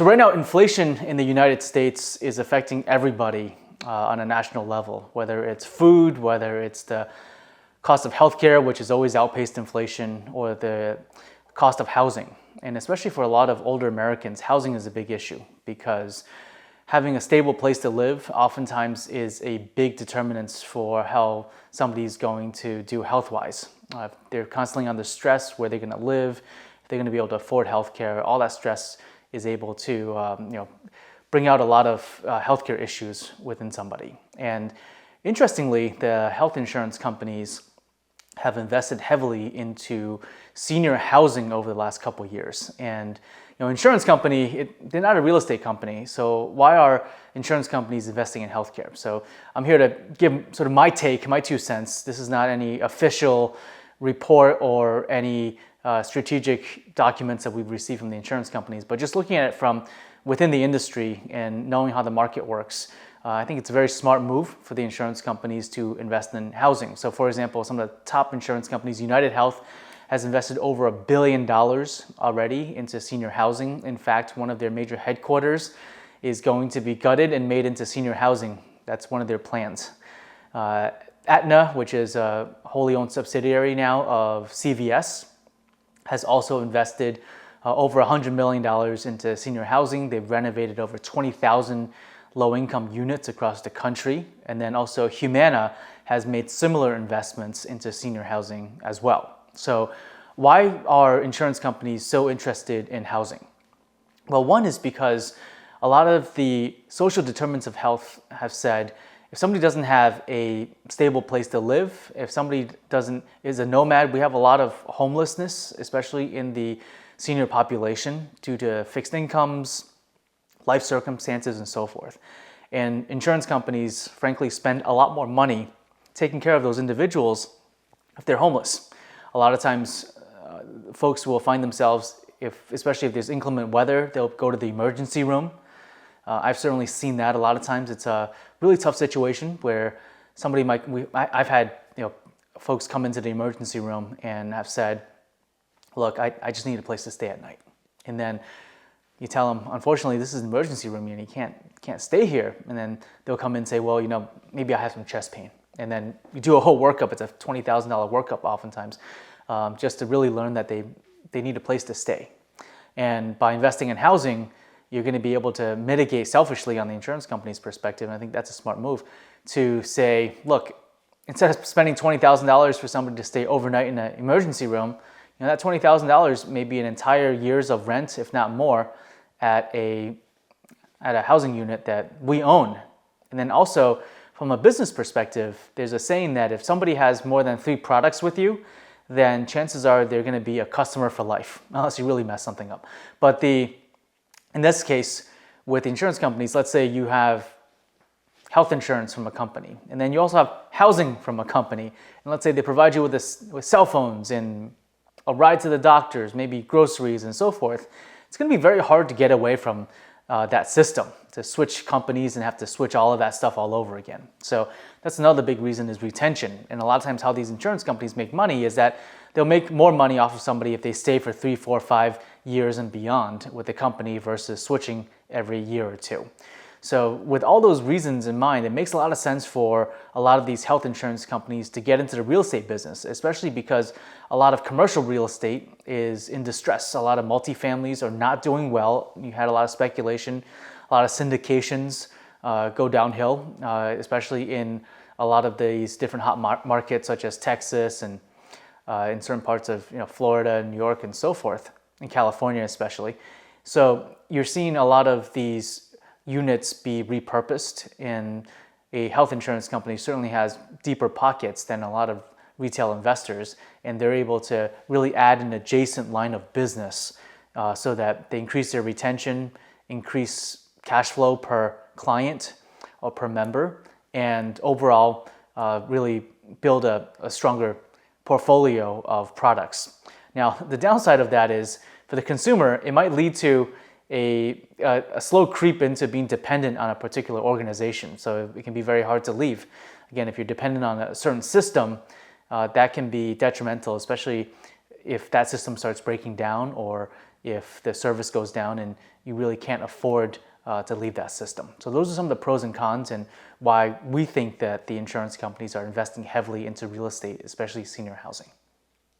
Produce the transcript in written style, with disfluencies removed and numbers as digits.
So right now, inflation in the United States is affecting everybody on a national level, whether it's food, whether it's the cost of healthcare, which has always outpaced inflation, or the cost of housing. And especially for a lot of older Americans, housing is a big issue because having a stable place to live oftentimes is a big determinant for how somebody's going to do health-wise. They're constantly under stress, where they're going to live, if they're going to be able to afford healthcare. All that stress is able to bring out a lot of healthcare issues within somebody. And interestingly, the health insurance companies have invested heavily into senior housing over the last couple of years. And insurance company, they're not a real estate company, so why are insurance companies investing in healthcare? So I'm here to give sort of my take, my 2 cents. This is not any official report or any strategic documents that we've received from the insurance companies, but just looking at it from within the industry and knowing how the market works, I think it's a very smart move for the insurance companies to invest in housing. So for example, some of the top insurance companies, UnitedHealth, has invested over $1 billion already into senior housing. In fact, one of their major headquarters is going to be gutted and made into senior housing. That's one of their plans. Aetna, which is a wholly owned subsidiary now of CVS, has also invested over $100 million into senior housing. They've renovated over 20,000 low-income units across the country. And then also Humana has made similar investments into senior housing as well. So why are insurance companies so interested in housing? Well, one is because a lot of the social determinants of health have said if somebody doesn't have a stable place to live, if somebody is a nomad, we have a lot of homelessness, especially in the senior population due to fixed incomes, life circumstances, and so forth. And insurance companies, frankly, spend a lot more money taking care of those individuals if they're homeless. A lot of times, folks will find themselves, especially if there's inclement weather, they'll go to the emergency room. I've certainly seen that a lot of times. It's a really tough situation where somebody I've had folks come into the emergency room and have said, look, I just need a place to stay at night. And then you tell them, unfortunately, this is an emergency room and you can't stay here. And then they'll come in and say, well, maybe I have some chest pain. And then you do a whole workup. It's a $20,000 workup oftentimes, just to really learn that they need a place to stay. And by investing in housing, you're going to be able to mitigate selfishly on the insurance company's perspective. And I think that's a smart move to say, look, instead of spending $20,000 for somebody to stay overnight in an emergency room, that $20,000 may be an entire year's of rent, if not more, at a housing unit that we own. And then also, from a business perspective, there's a saying that if somebody has more than 3 products with you, then chances are they're going to be a customer for life, unless you really mess something up. But in this case, with insurance companies, let's say you have health insurance from a company, and then you also have housing from a company, and let's say they provide you with cell phones and a ride to the doctors, maybe groceries and so forth. It's going to be very hard to get away from that system, to switch companies and have to switch all of that stuff all over again. So that's another big reason is retention. And a lot of times how these insurance companies make money is that they'll make more money off of somebody if they stay for 3, 4, 5 years and beyond with the company versus switching every year or 2. So with all those reasons in mind, it makes a lot of sense for a lot of these health insurance companies to get into the real estate business, especially because a lot of commercial real estate is in distress. A lot of multifamilies are not doing well. You had a lot of speculation, a lot of syndications go downhill, especially in a lot of these different hot markets such as Texas and in certain parts of Florida, New York, and so forth, in California especially. So you're seeing a lot of these units be repurposed, and a health insurance company certainly has deeper pockets than a lot of retail investors, and they're able to really add an adjacent line of business so that they increase their retention, increase cash flow per client or per member, and overall really build a stronger portfolio of products. Now, the downside of that is for the consumer, it might lead to a slow creep into being dependent on a particular organization. So it can be very hard to leave. Again, if you're dependent on a certain system, that can be detrimental, especially if that system starts breaking down or if the service goes down and you really can't afford to leave that system. So those are some of the pros and cons and why we think that the insurance companies are investing heavily into real estate, especially senior housing.